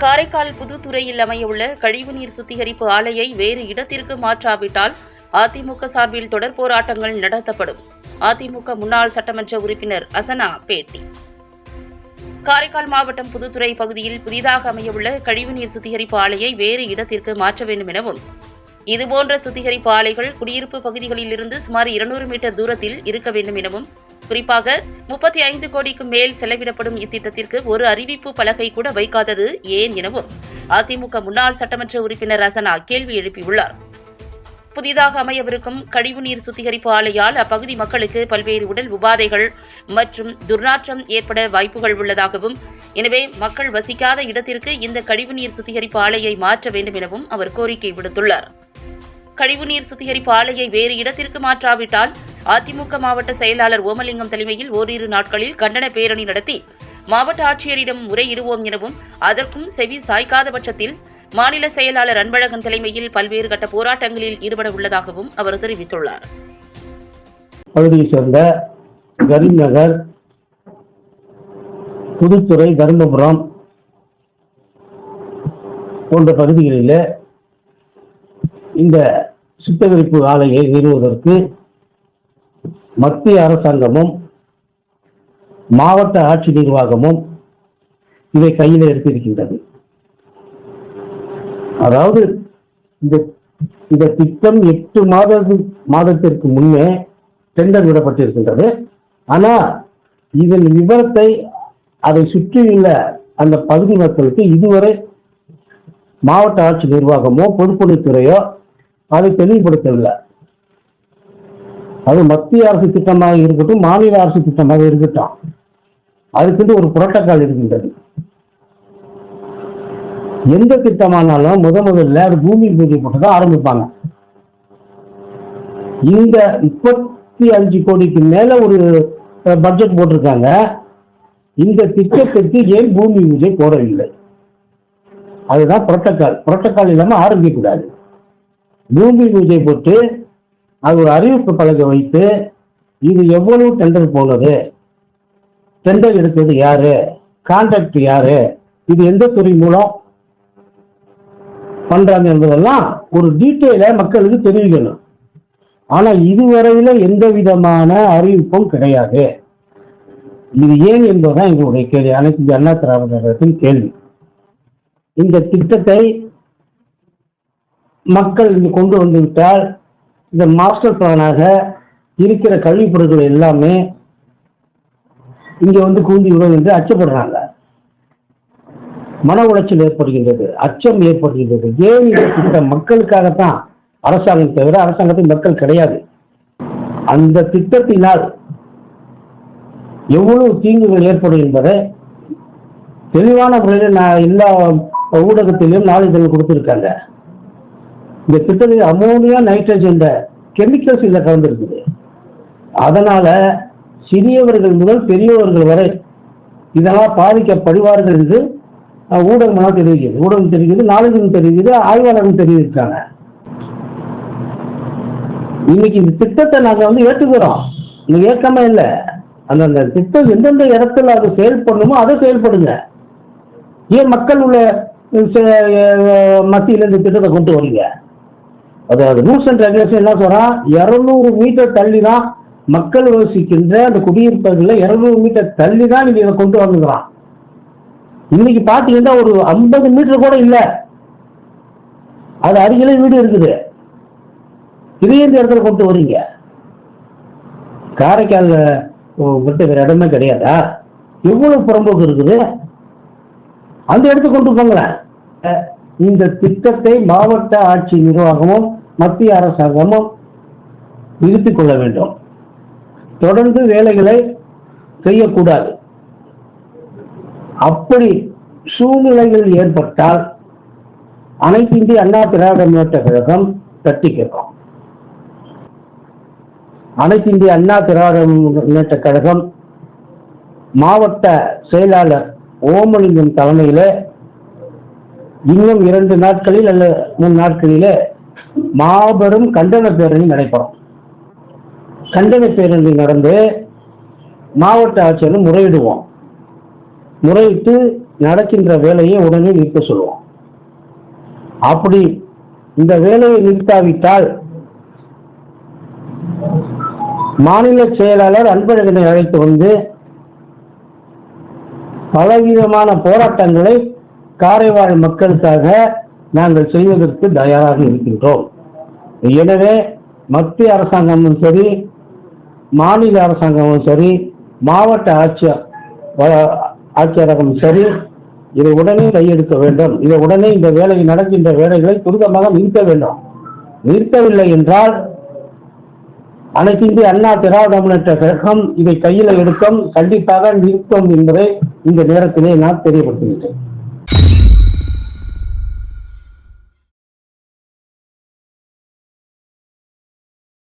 காரைக்கால் புதுத்துறையில் அமையவுள்ள கழிவுநீர் சுத்திகரிப்பு ஆலையை வேறு இடத்திற்கு மாற்றாவிட்டால் அதிமுக சார்பில் தொடர் போராட்டங்கள் நடத்தப்படும். அதிமுக முன்னாள் சட்டமன்ற உறுப்பினர் அசனா பேட்டி. காரைக்கால் மாவட்டம் புதுத்துறை பகுதியில் புதிதாக அமையவுள்ள கழிவுநீர் சுத்திகரிப்பு ஆலையை வேறு இடத்திற்கு மாற்ற வேண்டும் எனவும், இதுபோன்ற சுத்திகரிப்பு ஆலைகள் குடியிருப்பு பகுதிகளில் இருந்து சுமார் 200 மீட்டர் தூரத்தில் இருக்க வேண்டும் எனவும், குறிப்பாக 35 கோடிக்கு மேல் செலவிடப்படும் இத்திட்டத்திற்கு ஒரு அறிவிப்பு பலகை கூட வைக்காதது ஏன் எனவும் அதிமுக முன்னாள் சட்டமன்ற உறுப்பினர் அசனா கேள்வி எழுப்பியுள்ளார். புதிதாக அமையவிருக்கும் கழிவுநீர் சுத்திகரிப்பு ஆலையால் அப்பகுதி மக்களுக்கு பல்வேறு உடல் உபாதைகள் மற்றும் துர்நாற்றம் ஏற்பட வாய்ப்புகள் உள்ளதாகவும், எனவே மக்கள் வசிக்காத இடத்திற்கு இந்த கழிவுநீர் சுத்திகரிப்பு ஆலையை மாற்ற வேண்டும் எனவும் அவர் கோரிக்கை விடுத்துள்ளார். கழிவுநீர் சுத்திகரிப்பு ஆலையை வேறு இடத்திற்கு மாற்றாவிட்டால் அதிமுக மாவட்ட செயலாளர் ஓமலிங்கம் தலைமையில் ஓரிரு நாட்களில் கண்டன பேரணி நடத்தி மாவட்ட ஆட்சியரிடம் முறையிடுவோம் எனவும், அதற்கும் செவி சாய்க்காத பட்சத்தில் மாநில செயலாளர் அன்பழகன் தலைமையில் பல்வேறு கட்ட போராட்டங்களில் ஈடுபட உள்ளதாகவும் அவர் தெரிவித்துள்ளார். பகுதியை சேர்ந்த கரீம்நகர், புதுத்துறை, தருமபுரம் போன்ற பகுதிகளில் இந்த சுத்திகரிப்பு ஆலையை நிறுவுவதற்கு மத்திய அரசாங்கமும் மாவட்ட ஆட்சி நிர்வாகமும் இதை கையில் எடுத்திருக்கின்றது. அதாவது இந்த திட்டம் 8 மாதத்திற்கு முன்னே டெண்டர் விடப்பட்டிருக்கின்றது. ஆனா இதன் விவரத்தை அதை சுற்றியுள்ள அந்த பகுதி மக்களுக்கு இதுவரை மாவட்ட ஆட்சி நிர்வாகமோ பொதுப்பணித்துறையோ அதை தெளிவுபடுத்தவில்லை. அது மத்திய அரசு திட்டமாக இருக்கட்டும், மாநில அரசு திட்டமாக இருக்கட்டும், அதுக்கு ஒரு புரோட்டோகால் இருக்கின்றது. எந்த திட்டமானாலும் முதல்ல அது பூமி பூஜை போட்டுதான் ஆரம்பிப்பாங்க. இந்த 35 கோடிக்கு மேல ஒரு பட்ஜெட் போட்டிருக்காங்க. இந்த திட்டத்திற்கு ஏன் பூமி பூஜை போடவில்லை? அதுதான் புரோட்டோகால். புரோட்டோகால் இல்லாம ஆரம்பிக்க கூடாது. பூமி பூஜை போட்டு அது ஒரு அறிவிப்பு பலகை வைத்து இது எவ்வளவு டெண்டர் போனது, டெண்டர் எடுத்தது யாரு, கான்ட்ராக்ட் யாரு, இது எந்த துறை மூலம் பண்றாங்க என்பதெல்லாம் ஒரு டீட்டெயில மக்களுக்கு தெரிவிக்கணும். ஆனா இதுவரையில எந்த விதமான அறிவிப்பும் கிடையாது. இது ஏன் என்பதுதான் எங்களுடைய கேள்வி, அனைத்து இந்திய அண்ணா திராவிட கழகத்தின் கேள்வி. இந்த திட்டத்தை மக்கள் கொண்டு வந்துவிட்டால் இந்த மாஸ்டர் பிளானாக இருக்கிற கல்விப் பொருட்கள் எல்லாமே இங்க குவிந்து விடும் என்று அச்சப்படுறாங்க. மன உளைச்சல் ஏற்படுகின்றது, அச்சம் ஏற்படுகின்றது. ஏன் இந்த திட்டம் மக்களுக்காகத்தான் அரசாங்கம் தவிர அரசாங்கத்தின் மக்கள் கிடையாது. அந்த திட்டத்தினால் எவ்வளவு தீங்குகள் ஏற்படும் என்பதை தெளிவான முறையில் எல்லா ஊடகத்திலும் நாளிதழ் கொடுத்திருக்காங்க. இந்த திட்டத்தில் அமோனியா, நைட்ரஜன் கெமிக்கல்ஸ் இதுல கலந்துருக்குது. அதனால சிறியவர்கள் முதல் பெரியவர்கள் வரை இதெல்லாம் பாதிக்கப்படுவார்கள் என்று ஊடகம் தெரிவிக்கிறது. ஊடகம் தெரிவிக்கிறது, நாளிதழ் தெரிவிக்கிறது, ஆய்வாளர்கள் தெரிவிக்கிறாங்க. இன்னைக்கு இந்த திட்டத்தை நாங்க ஏற்றுக்கிறோம், ஏற்காம இல்லை. அந்த திட்டம் எந்தெந்த இடத்துல அது செயல்படணுமோ அதை செயல்படுங்க. ஏன் மக்கள் உள்ள மத்தியில இந்த திட்டத்தை கொண்டு வரீங்க? அதாவது ரூல்ஸ் அண்ட் ரெகுலேஷன் என்ன சொல்றான், 200 மீட்டர் தள்ளி தான் மக்கள் வசிக்கின்ற அந்த குடியிருப்புகளில் 200 மீட்டர் தள்ளி தான் நீங்க இதை கொண்டு வந்துக்கிறான். இன்னைக்கு பாத்தீங்கன்னா ஒரு 50 மீட்டர் கூட இல்லை, அது அருகிலே வீடு இருக்குது. இதே இந்த இடத்துல கொண்டு வரீங்க. காரைக்கால் வேற இடமே கிடையாதா? எவ்வளவு புறம்போக்கு இருக்குது, அந்த இடத்துக்கு கொண்டு போங்களேன். இந்த திட்டத்தை மாவட்ட ஆட்சி நிர்வாகமும் மத்திய அரசாங்கமும் நிறுத்திக் கொள்ள வேண்டும். தொடர்ந்து வேலைகளை செய்யக்கூடாது. அப்படி சூழ்நிலைகள் ஏற்பட்டால் அனைத்து இந்திய அண்ணா திராவிட முன்னேற்ற கழகம் தட்டி கேட்கும். அனைத்து இந்திய அண்ணா திராவிட முன்னேற்ற கழகம் மாவட்ட செயலாளர் ஓமலிங்கம் தலைமையில இன்னும் 2 நாட்களில் அல்ல 3 நாட்களிலே மாபெரும் கண்டன பேரணி நடைபெறும். கண்டன பேரணி நடந்து மாவட்ட ஆட்சியரும் முறையிடுவோம். முறையிட்டு நடக்கின்ற வேலையை உடனே நிறுத்த சொல்லுவோம். அப்படி இந்த வேலையை நிறுத்தாவிட்டால் மாநில செயலாளர் அன்பழகனை அழைத்து வந்து பலவிதமான போராட்டங்களை காரைவாழ் மக்களுக்காக நாங்கள் செய்வதற்கு தயாராக இருக்கின்றோம். எனவே மத்திய அரசாங்கமும் சரி, மாநில அரசாங்கமும் சரி, மாவட்ட ஆட்சியரகமும் சரி, இதை உடனே கையெடுக்க வேண்டும். இதை உடனே இந்த வேலை நடக்கின்ற வேலைகளை துரிதமாக நிறுத்த வேண்டும். நிறுத்தவில்லை என்றால் அனைத்து இந்திய அண்ணா திராவிட முன்னேற்ற கழகம் இதை கையில் எடுக்கும், கண்டிப்பாக நிறுத்தும் என்பதை இந்த நேரத்திலே நான் தெரியப்படுத்துகிறேன்.